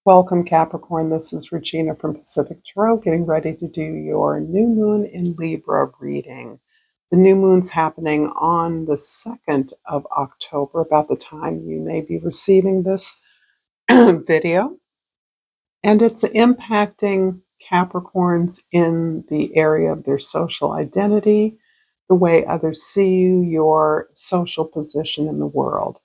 Welcome, Capricorn. This is Regina from Pacific Tarot, getting ready to do your new moon in Libra reading. The new moon's happening on the 2nd of October, about the time you may be receiving this video. And it's impacting Capricorns in the area of their social identity, the way others see you, your social position in the world.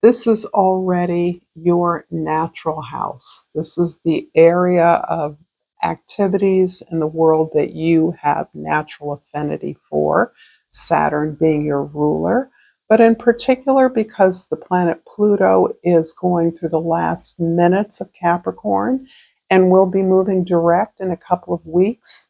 This is already your natural house. This is the area of activities in the world that you have natural affinity for, Saturn being your ruler. But in particular, because the planet Pluto is going through the last minutes of Capricorn and will be moving direct in a couple of weeks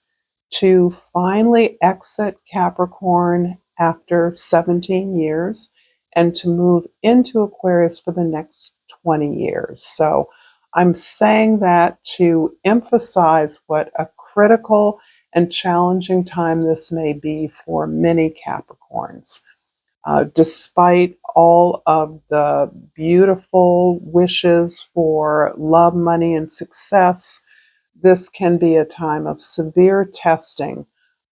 to finally exit Capricorn after 17 years and to move into Aquarius for the next 20 years. So I'm saying that to emphasize what a critical and challenging time this may be for many Capricorns. Despite all of the beautiful wishes for love, money, and success, this can be a time of severe testing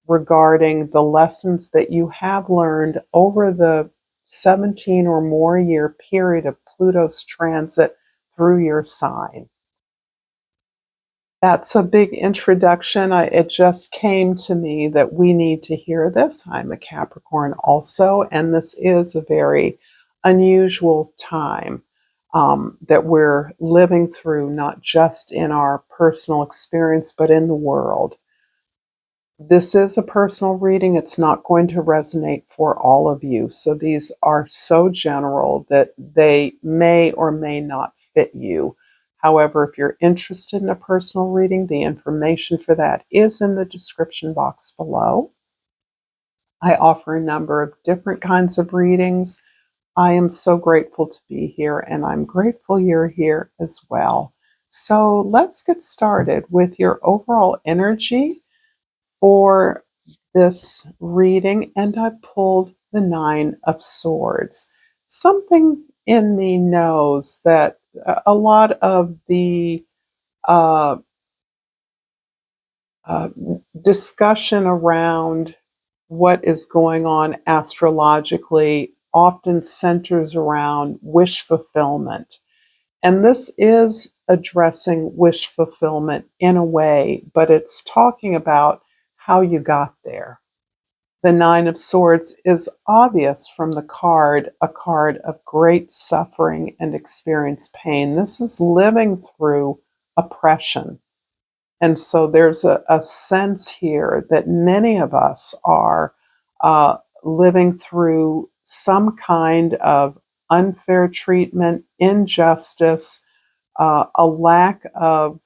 regarding the lessons that you have learned over the 17 or more year period of Pluto's transit through your sign. That's a big introduction. It just came to me that we need to hear this. I'm a Capricorn also, and this is a very unusual time that we're living through, not just in our personal experience, but in the world. This is a personal reading. It's not going to resonate for all of you. So these are so general that they may or may not fit you. However, if you're interested in a personal reading, the information for that is in the description box below. I offer a number of different kinds of readings. I am so grateful to be here, and I'm grateful you're here as well. So let's get started with your overall energy for this reading, and I pulled the Nine of Swords. Something in me knows that a lot of the uh, discussion around what is going on astrologically often centers around wish fulfillment. And this is addressing wish fulfillment in a way, but it's talking about how you got there. The Nine of Swords is obvious from the card, a card of great suffering and experienced pain. This is living through oppression. And so there's a sense here that many of us are living through some kind of unfair treatment, injustice, a lack of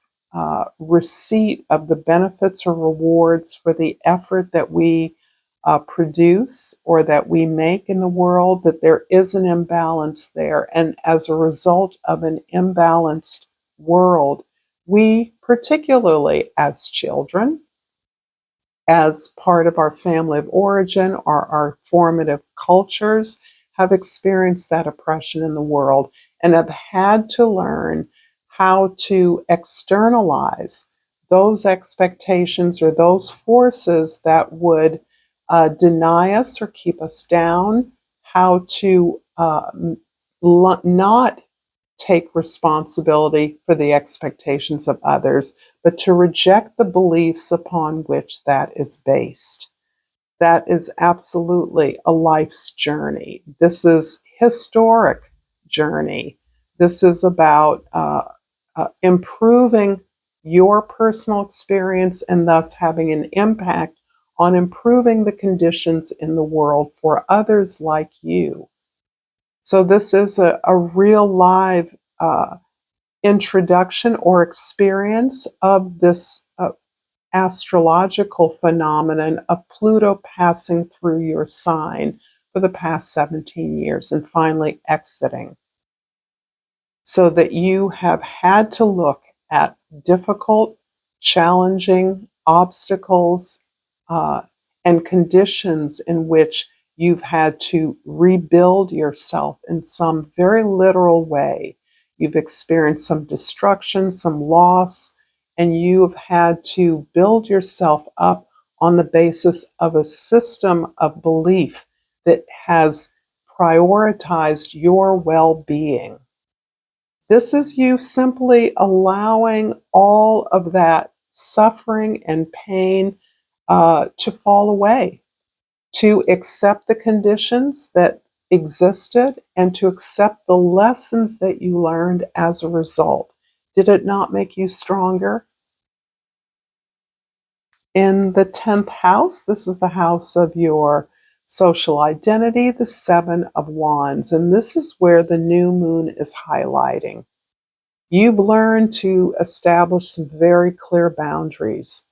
receipt of the benefits or rewards for the effort that we produce or that we make in the world, that there is an imbalance there. And as a result of an imbalanced world, we, particularly as children, as part of our family of origin or our formative cultures, have experienced that oppression in the world and have had to learn how to externalize those expectations or those forces that would deny us or keep us down, how to not take responsibility for the expectations of others, but to reject the beliefs upon which that is based. That is absolutely a life's journey. This is historic journey. This is about improving your personal experience and thus having an impact on improving the conditions in the world for others like you. So this is a real live introduction or experience of this astrological phenomenon of Pluto passing through your sign for the past 17 years and finally exiting. So that you have had to look at difficult, challenging obstacles and conditions in which you've had to rebuild yourself in some very literal way. you've experienced some destruction, some loss, and you've had to build yourself up on the basis of a system of belief that has prioritized your well-being. This is you simply allowing all of that suffering and pain to fall away, to accept the conditions that existed, and to accept the lessons that you learned as a result. Did it not make you stronger? In the 10th house, this is the house of your social identity, the Seven of Wands, and this is where the new moon is highlighting. You've learned to establish some very clear boundaries.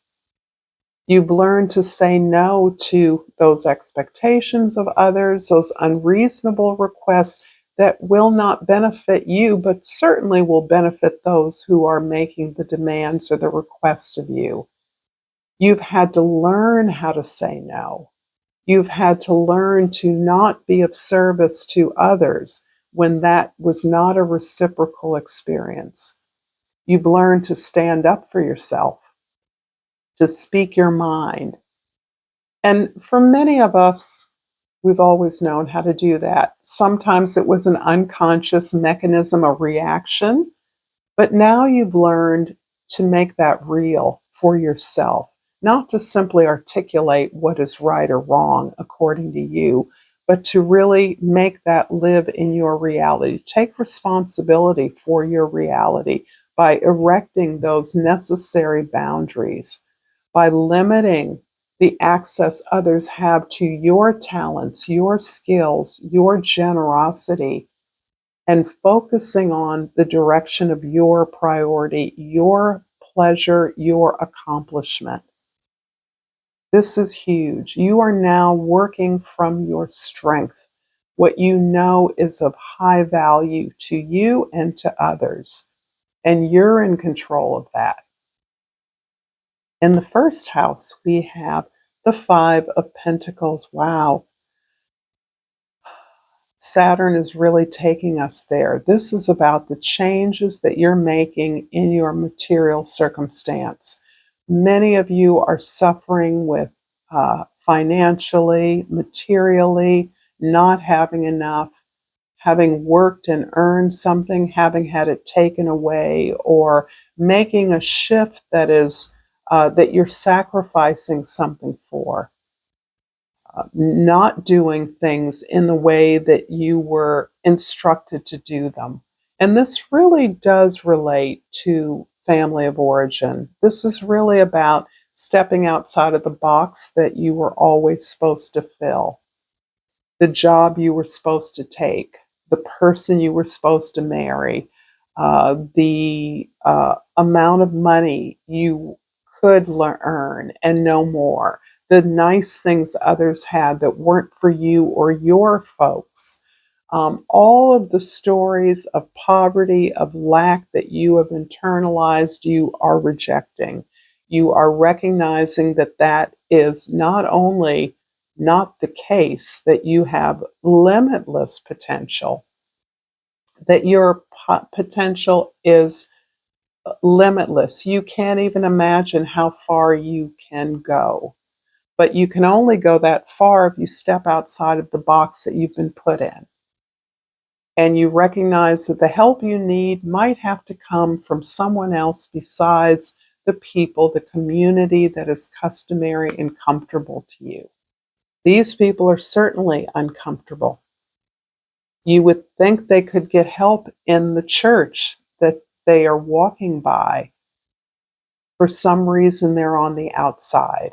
You've learned to say no to those expectations of others, those unreasonable requests that will not benefit you, but certainly will benefit those who are making the demands or the requests of you. You've had to learn how to say no. You've had to learn to not be of service to others when that was not a reciprocal experience. You've learned to stand up for yourself, to speak your mind. And for many of us, we've always known how to do that. Sometimes it was an unconscious mechanism, a reaction, but now you've learned to make that real for yourself, not to simply articulate what is right or wrong according to you, but to really make that live in your reality. Take responsibility for your reality by erecting those necessary boundaries, by limiting the access others have to your talents, your skills, your generosity, and focusing on the direction of your priority, your pleasure, your accomplishment. This is huge. You are now working from your strength, what you know is of high value to you and to others, and you're in control of that. In the first house, we have the Five of Pentacles. Wow. Saturn is really taking us there. This is about the changes that you're making in your material circumstance. Many of you are suffering with financially, materially, not having enough, having worked and earned something, having had it taken away, or making a shift that is that you're sacrificing something for. Not doing things in the way that you were instructed to do them. And this really does relate to family of origin. This is really about stepping outside of the box that you were always supposed to fill, the job you were supposed to take, the person you were supposed to marry, the amount of money you could earn and no more, the nice things others had that weren't for you or your folks. All of the stories of poverty, of lack that you have internalized, you are rejecting. You are recognizing that that is not only not the case, that you have limitless potential, that your potential is limitless. You can't even imagine how far you can go. But you can only go that far if you step outside of the box that you've been put in. And you recognize that the help you need might have to come from someone else besides the people, the community that is customary and comfortable to you. These people are certainly uncomfortable. You would think they could get help in the church that they are walking by. For some reason, they're on the outside.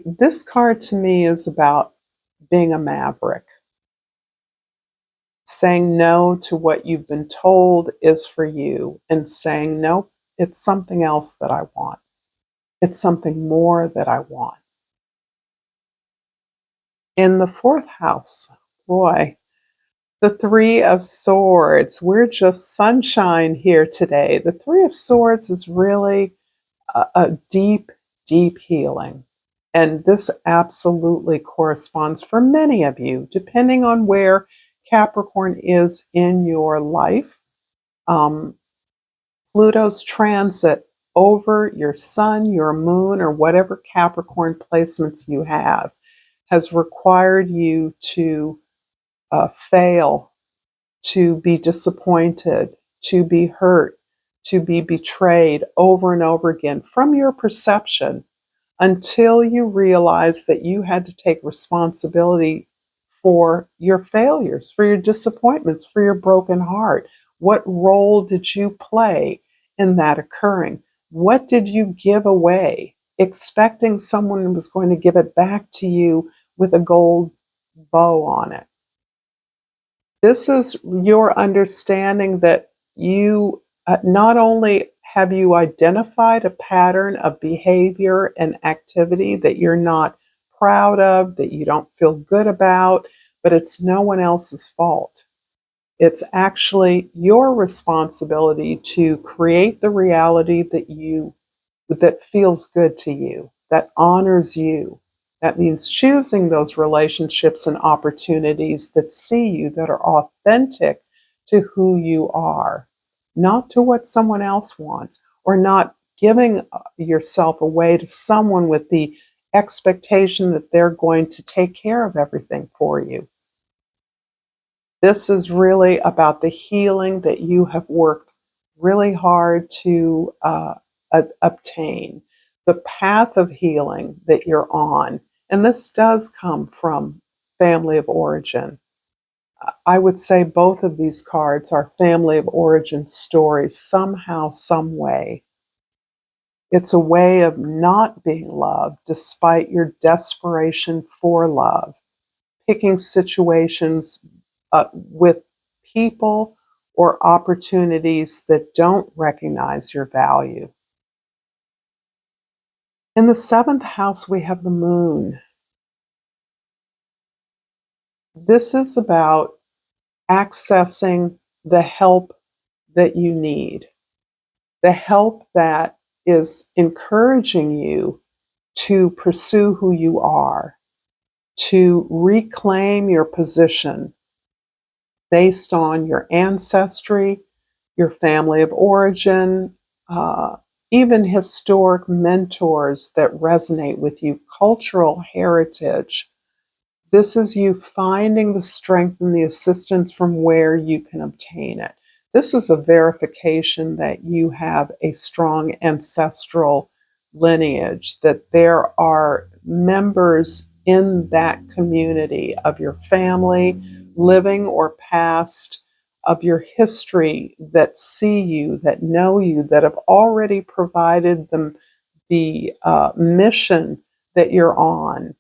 This card to me is about being a maverick. Saying no to what you've been told is for you, and saying, nope, it's something else that I want. It's something more that I want. In the fourth house, boy, the Three of Swords. We're just sunshine here today. The Three of Swords is really a deep, deep healing. And this absolutely corresponds for many of you, depending on where Capricorn is in your life. Pluto's transit over your sun, your moon, or whatever Capricorn placements you have has required you to fail, to be disappointed, to be hurt, to be betrayed over and over again from your perception, until you realize that you had to take responsibility for your failures, for your disappointments, for your broken heart. What role did you play in that occurring? What did you give away, expecting someone was going to give it back to you with a gold bow on it? This is your understanding that you not only have you identified a pattern of behavior and activity that you're not proud of, that you don't feel good about, but it's no one else's fault. It's actually your responsibility to create the reality that feels good to you, that honors you. That means choosing those relationships and opportunities that see you, that are authentic to who you are, not to what someone else wants, or not giving yourself away to someone with the expectation that they're going to take care of everything for you. This is really about the healing that you have worked really hard to obtain, the path of healing that you're on. And this does come from family of origin. I would say both of these cards are family of origin stories, somehow, some way. It's a way of not being loved despite your desperation for love, picking situations with people or opportunities that don't recognize your value. In the seventh house, we have the moon. This is about accessing the help that you need, the help that is encouraging you to pursue who you are, to reclaim your position based on your ancestry, your family of origin, uh, even historic mentors that resonate with you, cultural heritage. This is you finding the strength and the assistance from where you can obtain it. This is a verification that you have a strong ancestral lineage, that there are members in that community of your family, living or past, of your history, that see you, that know you, that have already provided them the mission that you're on,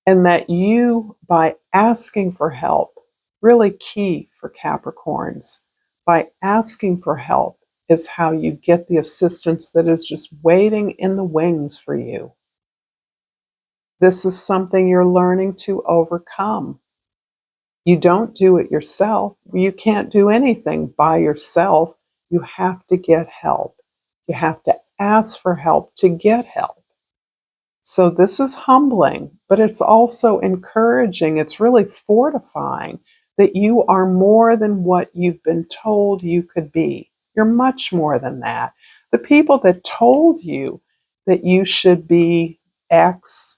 and that you, by asking for help, really key for Capricorns, by asking for help is how you get the assistance that is just waiting in the wings for you. This is something you're learning to overcome. You don't do it yourself. You can't do anything by yourself. You have to get help. You have to ask for help to get help. So this is humbling, but it's also encouraging. It's really fortifying that you are more than what you've been told you could be. You're much more than that. The people that told you that you should be X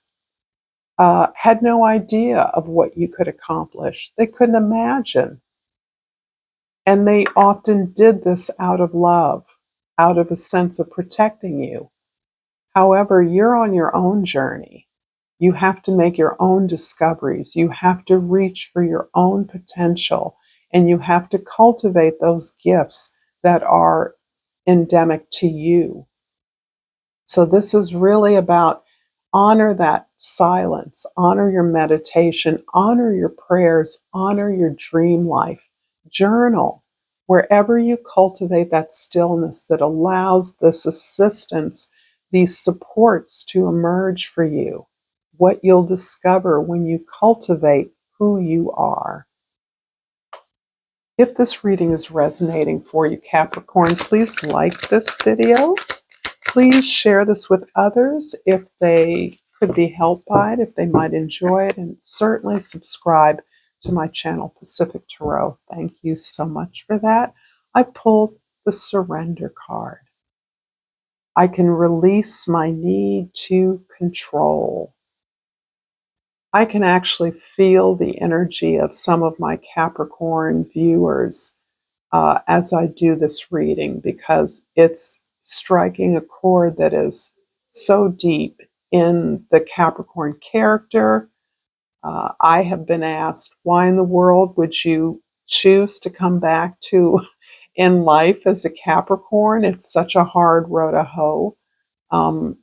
had no idea of what you could accomplish. They couldn't imagine. And they often did this out of love, out of a sense of protecting you. However, you're on your own journey. You have to make your own discoveries. You have to reach for your own potential, and you have to cultivate those gifts that are endemic to you. So this is really about honor that silence, honor your meditation, honor your prayers, honor your dream life. Journal wherever you cultivate that stillness that allows this assistance, these supports to emerge for you. What you'll discover when you cultivate who you are. If this reading is resonating for you, Capricorn, please like this video. Please share this with others if they could be helped by it, if they might enjoy it, and certainly subscribe to my channel, Pacific Tarot. Thank you so much for that. I pulled the Surrender card. I can release my need to control. I can actually feel the energy of some of my Capricorn viewers as I do this reading, because it's striking a chord that is so deep in the Capricorn character. I have been asked, why in the world would you choose to come back to in life as a Capricorn? It's such a hard row to hoe. Um,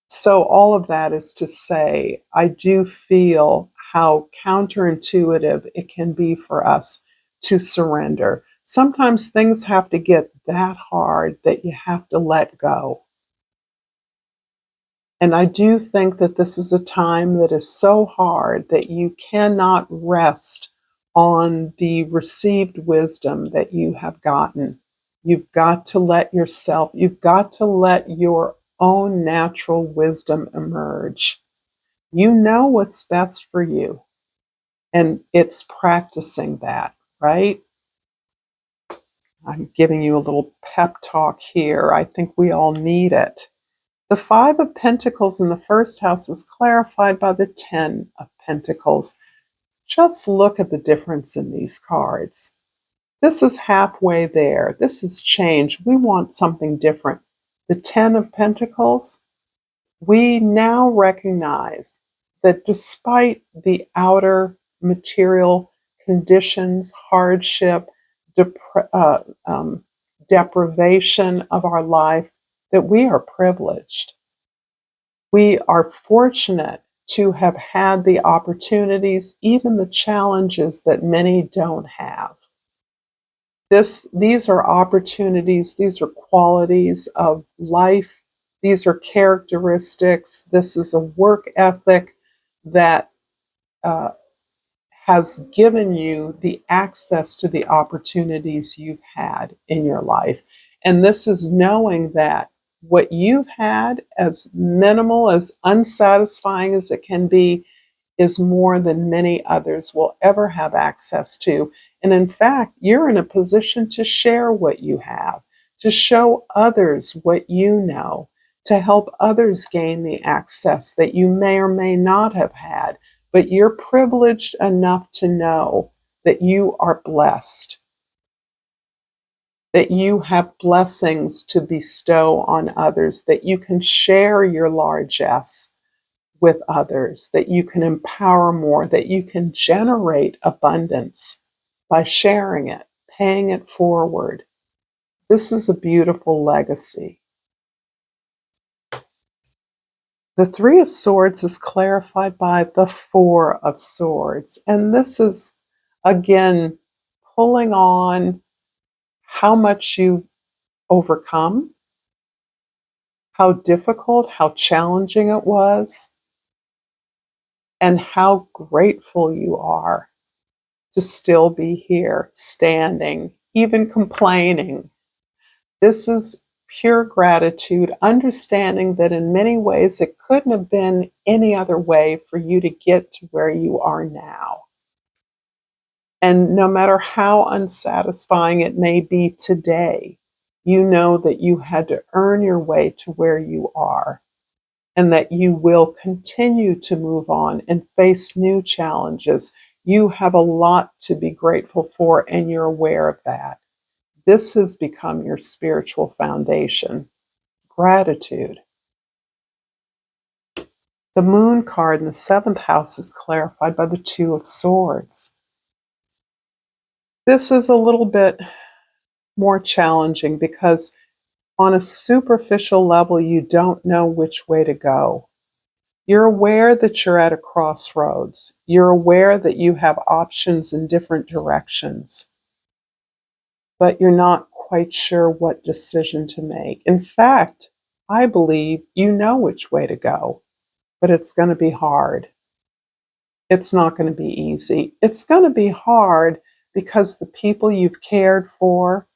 so all of that is to say, I do feel how counterintuitive it can be for us to surrender. Sometimes things have to get that hard that you have to let go. And I do think that this is a time that is so hard that you cannot rest on the received wisdom that you have gotten. You've got to let yourself, you've got to let your own natural wisdom emerge. You know what's best for you, and it's practicing that, right? I'm giving you a little pep talk here. I think we all need it. The Five of Pentacles in the first house is clarified by the Ten of Pentacles. Just look at the difference in these cards. This is halfway there. This is change. We want something different. The Ten of Pentacles, we now recognize that despite the outer material conditions, hardship, deprivation of our life, that we are privileged. We are fortunate to have had the opportunities, even the challenges that many don't have. These are opportunities, these are qualities of life, these are characteristics, this is a work ethic that uh, has given you the access to the opportunities you've had in your life. And this is knowing that what you've had, as minimal, as unsatisfying as it can be, is more than many others will ever have access to. And in fact, you're in a position to share what you have, to show others what you know, to help others gain the access that you may or may not have had. But you're privileged enough to know that you are blessed, that you have blessings to bestow on others, that you can share your largesse with others, that you can empower more, that you can generate abundance by sharing it, paying it forward. This is a beautiful legacy. The Three of Swords is clarified by the Four of Swords. And this is, again, pulling on how much you've overcome, how difficult, how challenging it was, and how grateful you are to still be here, standing, even complaining. This is pure gratitude, understanding that in many ways it couldn't have been any other way for you to get to where you are now. And no matter how unsatisfying it may be today, you know that you had to earn your way to where you are, and that you will continue to move on and face new challenges. You have a lot to be grateful for, and you're aware of that. This has become your spiritual foundation. Gratitude. The Moon card in the seventh house is clarified by the Two of Swords. This is a little bit more challenging because on a superficial level, you don't know which way to go. You're aware that you're at a crossroads. You're aware that you have options in different directions, but you're not quite sure what decision to make. In fact, I believe you know which way to go, but it's going to be hard. It's not going to be easy. It's going to be hard because the people you've cared for,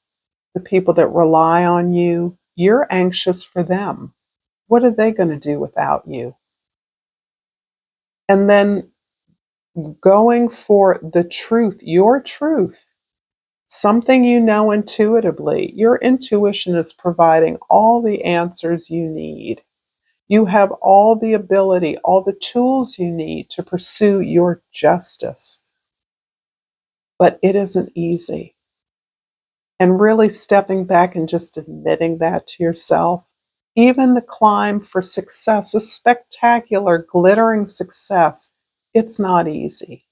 the people that rely on you, you're anxious for them. What are they going to do without you? And then going for the truth, your truth, something you know intuitively. Your intuition is providing all the answers you need. You have all the ability, all the tools you need to pursue your justice. But it isn't easy. And really stepping back and just admitting that to yourself, even the climb for success, a spectacular, glittering success, it's not easy.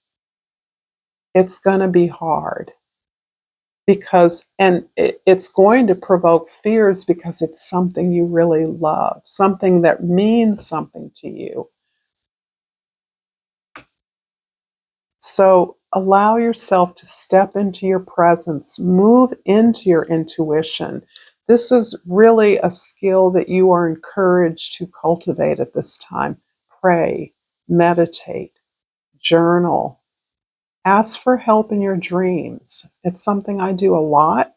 It's going to be hard and it's going to provoke fears because it's something you really love, something that means something to you. So allow yourself to step into your presence, move into your intuition. This is really a skill that you are encouraged to cultivate at this time. Pray, meditate, journal, ask for help in your dreams. It's something I do a lot.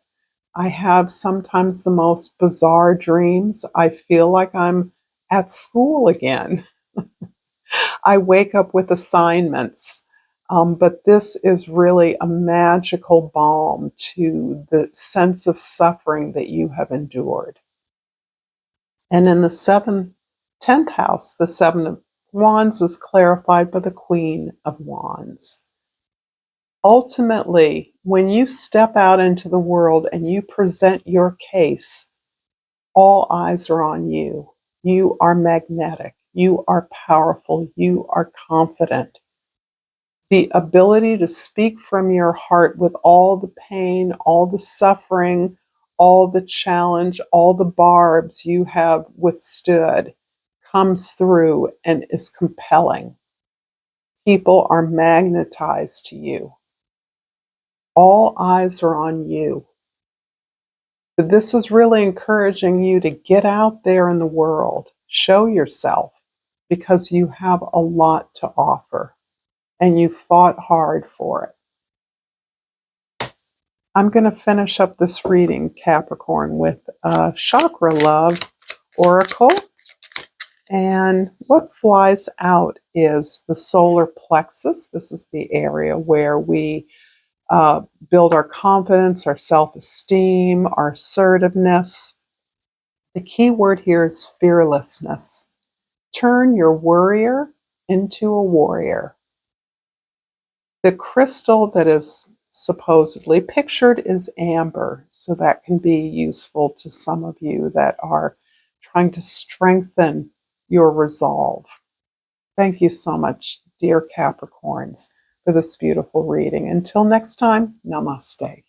I have sometimes the most bizarre dreams. I feel like I'm at school again. I wake up with assignments. But this is really a magical balm to the sense of suffering that you have endured. And in the 10th house, the Seven of Wands is clarified by the Queen of Wands. Ultimately, when you step out into the world and you present your case, all eyes are on you. You are magnetic. You are powerful. You are confident. The ability to speak from your heart with all the pain, all the suffering, all the challenge, all the barbs you have withstood comes through and is compelling. People are magnetized to you. All eyes are on you. But this is really encouraging you to get out there in the world, show yourself, because you have a lot to offer and you fought hard for it. I'm going to finish up this reading, Capricorn, with Chakra Love Oracle. And what flies out is the solar plexus. This is the area where we build our confidence, our self-esteem, our assertiveness. The key word here is fearlessness. Turn your worrier into a warrior. The crystal that is supposedly pictured is amber, so that can be useful to some of you that are trying to strengthen your resolve. Thank you so much, dear Capricorns, for this beautiful reading. Until next time, namaste.